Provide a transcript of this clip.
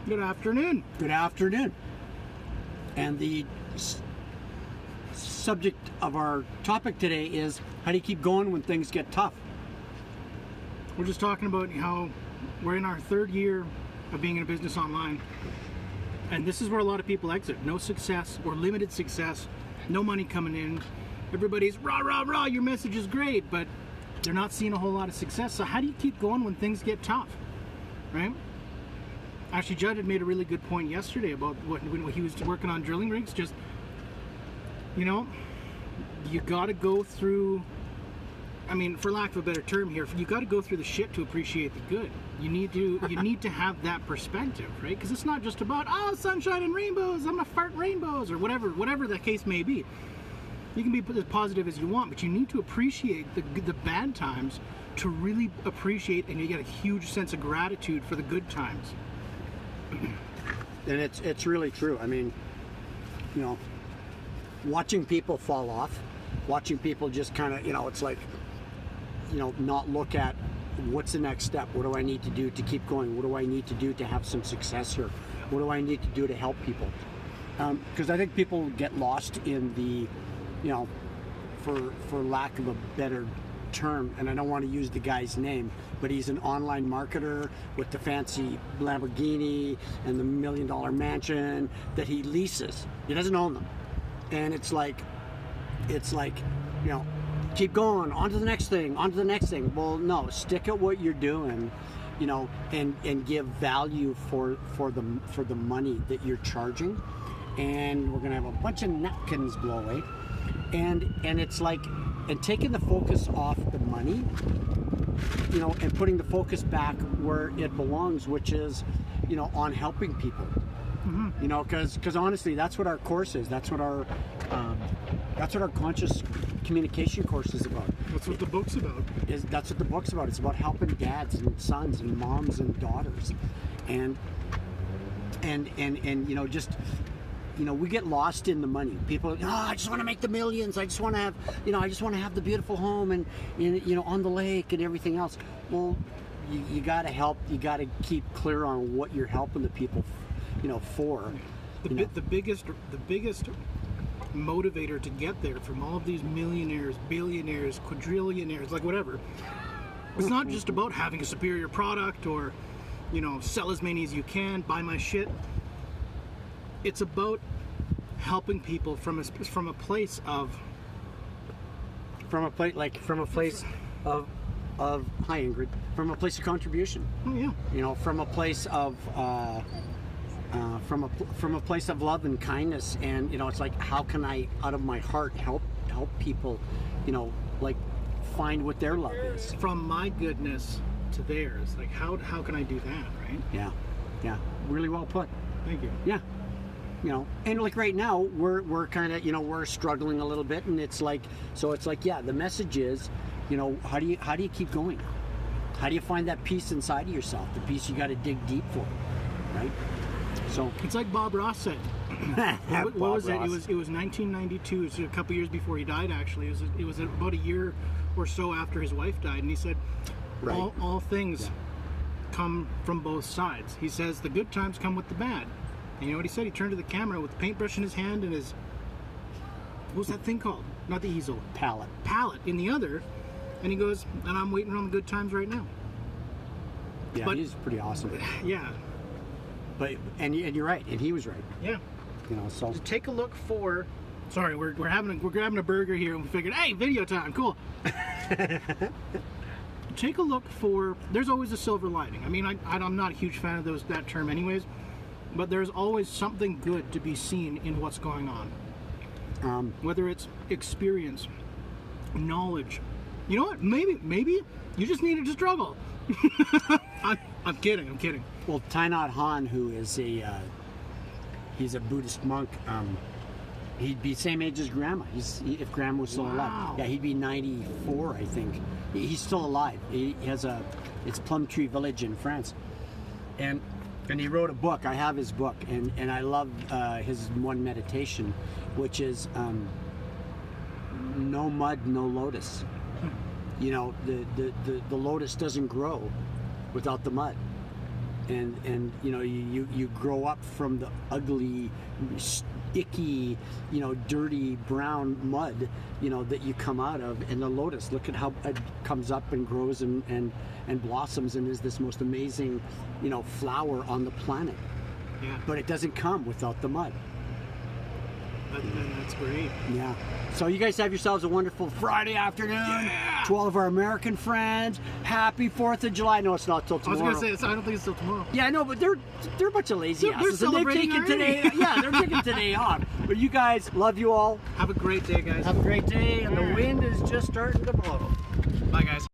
Good afternoon. Good afternoon. And the subject of our topic today is, how do you keep going when things get tough? We're just talking about how we're in our third year of being in a business online. And this is where a lot of people exit. No success or limited success, no money coming in. Everybody's rah, rah, rah, your message is great, but they're not seeing a whole lot of success. So how do you keep going when things get tough, right? Actually, Judd had made a really good point yesterday about when he was working on drilling rigs. Just, you know, you got to go through, I mean, for lack of a better term here, you got to go through the shit to appreciate the good. You need to have that perspective, right? Because it's not just about, oh, sunshine and rainbows, I'm gonna fart rainbows, or whatever the case may be. You can be as positive as you want, but you need to appreciate the bad times to really appreciate, and you get a huge sense of gratitude for the good times. And it's really true. I mean, you know, watching people fall off, watching people just kind of, you know, it's like, you know, not look at what's the next step. What do I need to do to keep going? What do I need to do to have some success here? What do I need to do to help people? Because I think people get lost in the, you know, for lack of a better term, and I don't want to use the guy's name, but he's an online marketer with the fancy Lamborghini and the $1 million mansion that he leases. He doesn't own them. And it's like, you know, keep going, on to the next thing, on to the next thing. Well, no, stick at what you're doing, you know, and give value for the money that you're charging. And we're gonna have a bunch of napkins blow away. And it's like, and taking the focus off the money, you know, and putting the focus back where it belongs, which is, you know, on helping people. Mm-hmm. You know, because honestly, that's what our course is. That's what our conscious communication course is about. That's what the book's about. That's what the book's about. It's about helping dads and sons and moms and daughters, and you know, just, you know, we get lost in the money. People, oh, I just want to make the millions. I just want to have, you know, I just want to have the beautiful home and you know, on the lake and everything else. Well, you got to help. You got to keep clear on what you're helping the people, you know, for. The biggest motivator to get there from all of these millionaires, billionaires, quadrillionaires, like whatever. It's not just about having a superior product or, you know, sell as many as you can, buy my shit. It's about helping people from a place of hi Ingrid, from a place of contribution. Oh yeah. You know, from a place of from a place of love and kindness, and you know, it's like, how can I, out of my heart, help people, you know, like find what their love is. From my goodness to theirs. Like how can I do that, right? Yeah. Really well put. Thank you. Yeah. You know, and like right now we're kind of, you know, we're struggling a little bit, and it's like, so it's like, yeah, the message is, you know, how do you keep going? How do you find that peace inside of yourself? The peace you got to dig deep for, right? So it's like Bob Ross said. What was it? It was 1992. It was a couple years before he died. Actually, it was about a year or so after his wife died, and he said, right, all things come from both sides. He says the good times come with the bad. And you know what he said? He turned to the camera with the paintbrush in his hand and his, what was that thing called? Not the easel. Palette in the other. And he goes, and I'm waiting on the good times right now. Yeah, but he's pretty awesome. Yeah. But and you're right, and he was right. Yeah. You know, so just take a look for. Sorry, we're grabbing a burger here, and we figured, hey, video time, cool. Take a look for. There's always a silver lining. I mean, I'm not a huge fan of that term, anyways. But there's always something good to be seen in what's going on. Whether it's experience, knowledge. You know what? Maybe you just needed to struggle. I'm kidding. Well, Thich Nhat Hanh, who is he's a Buddhist monk. He'd be same age as Grandma. If Grandma was still alive. Yeah, he'd be 94, I think. He's still alive. He has it's Plum Tree Village in France, and he wrote a book. I have his book, and I love his one meditation, which is no mud, no lotus. You know, the lotus doesn't grow without the mud. and you know, you grow up from the ugly, icky, you know, dirty brown mud, you know, that you come out of. And the lotus, look at how it comes up and grows and blossoms and is this most amazing, you know, flower on the planet. Yeah. But it doesn't come without the mud. That's great. Yeah. So you guys have yourselves a wonderful Friday afternoon. Yeah! To all of our American friends, happy 4th of July. No, it's not till I was tomorrow. going to say, I don't think it's till tomorrow. Yeah, I know, but they're a bunch of lazy They're asses. And they've celebrating taken already. today. Yeah, they're taking today off. But you guys, love you all. Have a great day, guys. Have a great day. And the wind is just starting to blow. Bye, guys.